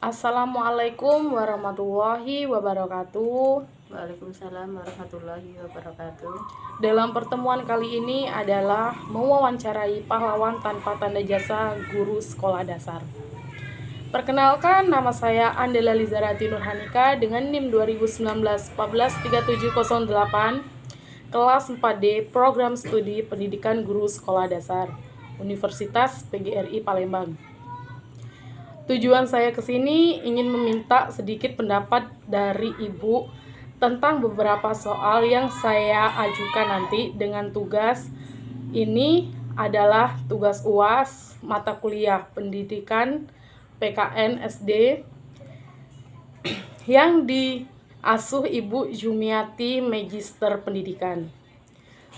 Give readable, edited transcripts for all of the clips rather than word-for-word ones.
Assalamualaikum warahmatullahi wabarakatuh. Waalaikumsalam warahmatullahi wabarakatuh. Dalam pertemuan kali ini adalah mewawancarai pahlawan tanpa tanda jasa guru sekolah dasar. Perkenalkan, nama saya Andela Lizarati Nurhanika dengan NIM 2019-143708, kelas 4D Program Studi Pendidikan Guru Sekolah Dasar, Universitas PGRI Palembang. Tujuan saya ke sini ingin meminta sedikit pendapat dari Ibu tentang beberapa soal yang saya ajukan nanti dengan tugas ini adalah tugas UAS mata kuliah pendidikan PKN SD yang diasuh Ibu Jumiati Magister Pendidikan.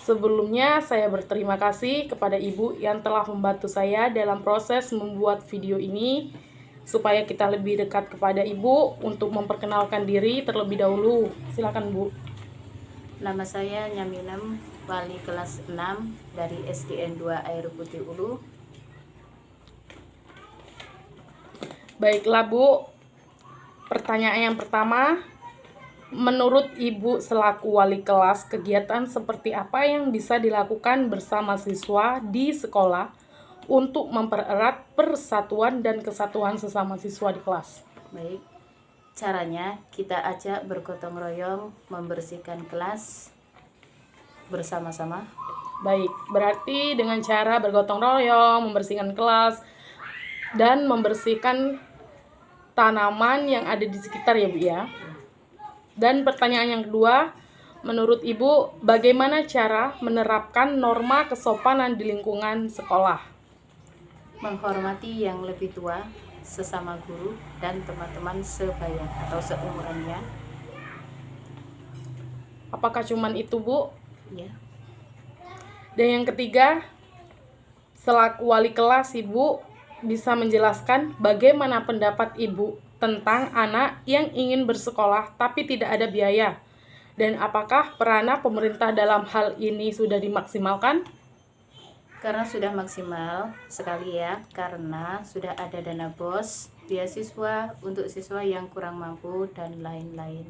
Sebelumnya saya berterima kasih kepada Ibu yang telah membantu saya dalam proses membuat video ini supaya kita lebih dekat kepada Ibu untuk memperkenalkan diri terlebih dahulu. Silakan Bu. Nama saya Nyaminem, wali kelas 6 dari SDN 2 Air Putih Ulu. Baiklah Bu, pertanyaan yang pertama, menurut Ibu selaku wali kelas, kegiatan seperti apa yang bisa dilakukan bersama siswa di sekolah untuk mempererat persatuan dan kesatuan sesama siswa di kelas? Baik, caranya kita ajak bergotong royong membersihkan kelas bersama-sama. Baik, berarti dengan cara bergotong royong, membersihkan kelas, dan membersihkan tanaman yang ada di sekitar ya Bu ya. Dan pertanyaan yang kedua, menurut Ibu bagaimana cara menerapkan norma kesopanan di lingkungan sekolah? Menghormati yang lebih tua, sesama guru dan teman-teman sebaya atau seumurannya. Apakah cuman itu Bu? Ya. Dan yang ketiga, selaku wali kelas Ibu bisa menjelaskan bagaimana pendapat Ibu tentang anak yang ingin bersekolah tapi tidak ada biaya, dan apakah peranan pemerintah dalam hal ini sudah dimaksimalkan? Karena sudah maksimal sekali ya, karena sudah ada dana BOS, beasiswa untuk siswa yang kurang mampu dan lain-lain.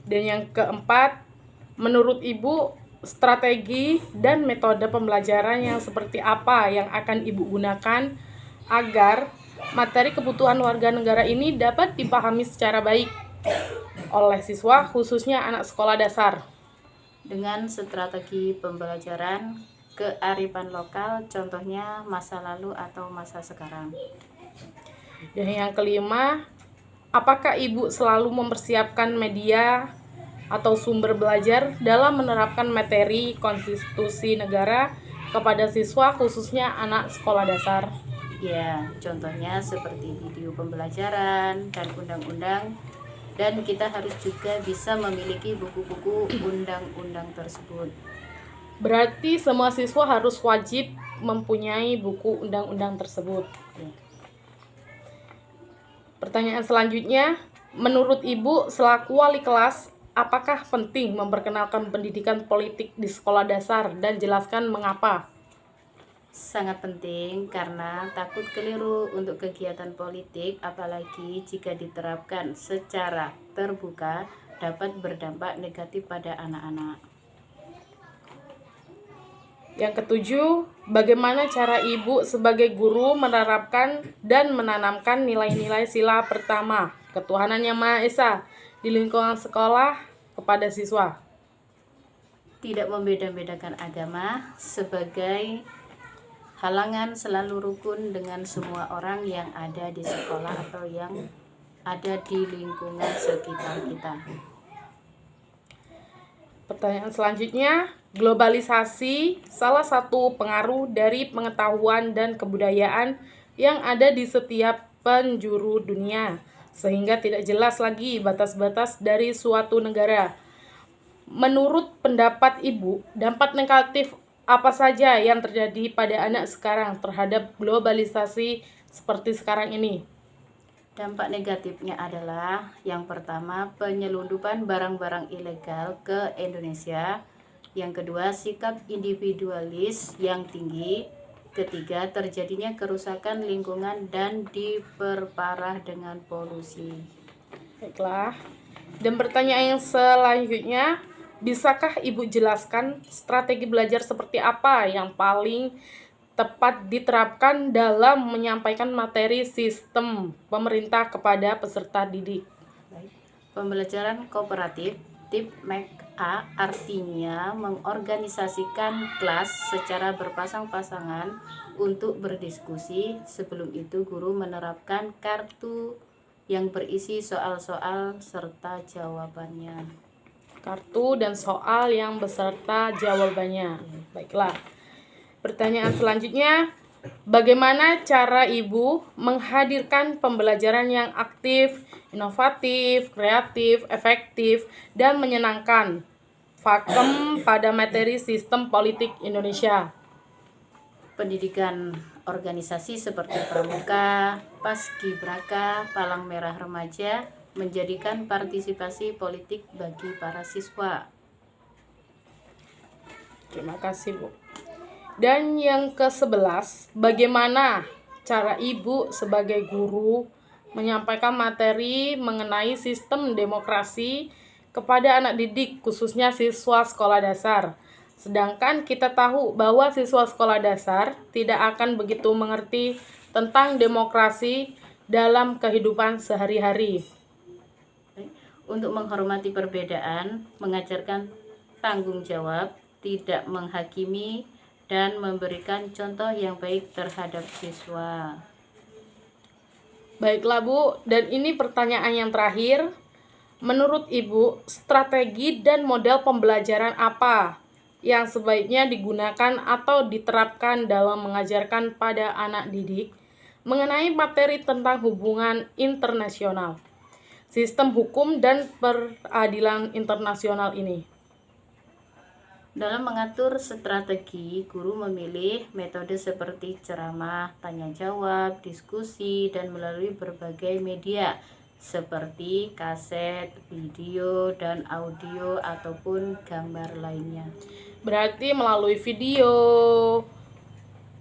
Dan yang keempat, menurut Ibu strategi dan metode pembelajaran yang seperti apa yang akan Ibu gunakan agar materi kebutuhan warga negara ini dapat dipahami secara baik oleh siswa, khususnya anak sekolah dasar? Dengan strategi pembelajaran kearifan lokal, contohnya masa lalu atau masa sekarang. Dan yang kelima, apakah Ibu selalu mempersiapkan media atau sumber belajar dalam menerapkan materi konstitusi negara kepada siswa, khususnya anak sekolah dasar? Ya, contohnya seperti video pembelajaran dan undang-undang. Dan kita harus juga bisa memiliki buku-buku undang-undang tersebut. Berarti semua siswa harus wajib mempunyai buku undang-undang tersebut. Ya. Pertanyaan selanjutnya, menurut Ibu selaku wali kelas, apakah penting memperkenalkan pendidikan politik di sekolah dasar dan jelaskan mengapa? Sangat penting karena takut keliru untuk kegiatan politik, apalagi jika diterapkan secara terbuka dapat berdampak negatif pada anak-anak. Yang ketujuh, bagaimana cara Ibu sebagai guru menerapkan dan menanamkan nilai-nilai sila pertama, ketuhanan yang Maha Esa, di lingkungan sekolah kepada siswa? Tidak membeda-bedakan agama sebagai halangan, selalu rukun dengan semua orang yang ada di sekolah atau yang ada di lingkungan sekitar kita. Pertanyaan selanjutnya, globalisasi salah satu pengaruh dari pengetahuan dan kebudayaan yang ada di setiap penjuru dunia, sehingga tidak jelas lagi batas-batas dari suatu negara. Menurut pendapat Ibu, dampak negatif apa saja yang terjadi pada anak sekarang terhadap globalisasi seperti sekarang ini? Dampak negatifnya adalah yang pertama, penyelundupan barang-barang ilegal ke Indonesia. Yang kedua, sikap individualis yang tinggi. Ketiga, terjadinya kerusakan lingkungan dan diperparah dengan polusi. Baiklah. Dan pertanyaan yang selanjutnya, bisakah Ibu jelaskan strategi belajar seperti apa yang paling tepat diterapkan dalam menyampaikan materi sistem pemerintah kepada peserta didik? Baik. Pembelajaran kooperatif tip MAC-A artinya mengorganisasikan kelas secara berpasang-pasangan untuk berdiskusi. Sebelum itu guru menerapkan kartu yang berisi soal-soal serta jawabannya. Kartu dan soal yang beserta jawabannya. Baiklah. Pertanyaan selanjutnya, bagaimana cara Ibu menghadirkan pembelajaran yang aktif, inovatif, kreatif, efektif, dan menyenangkan? Vakum pada materi sistem politik Indonesia. Pendidikan organisasi seperti Pramuka, Paskibraka, Palang Merah Remaja menjadikan partisipasi politik bagi para siswa. Terima kasih, Bu. Dan yang ke-11, bagaimana cara Ibu sebagai guru menyampaikan materi mengenai sistem demokrasi kepada anak didik, khususnya siswa sekolah dasar. Sedangkan kita tahu bahwa siswa sekolah dasar tidak akan begitu mengerti tentang demokrasi dalam kehidupan sehari-hari. Untuk menghormati perbedaan, mengajarkan tanggung jawab, tidak menghakimi, dan memberikan contoh yang baik terhadap siswa. Baiklah, Bu, dan ini pertanyaan yang terakhir. Menurut Ibu, strategi dan model pembelajaran apa yang sebaiknya digunakan atau diterapkan dalam mengajarkan pada anak didik mengenai materi tentang hubungan internasional, sistem hukum dan peradilan internasional ini? Dalam mengatur strategi, guru memilih metode seperti ceramah, tanya jawab, diskusi, dan melalui berbagai media seperti kaset, video, dan audio ataupun gambar lainnya. Berarti melalui video,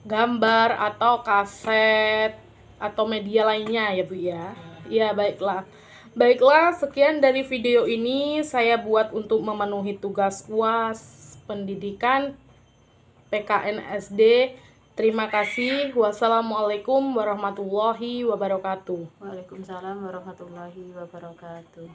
gambar, atau kaset, atau media lainnya ya, Bu ya? Ya, baiklah. Baiklah, sekian dari video ini saya buat untuk memenuhi tugas UAS Pendidikan PKNSD. Terima kasih. Wassalamualaikum warahmatullahi wabarakatuh. Waalaikumsalam warahmatullahi wabarakatuh.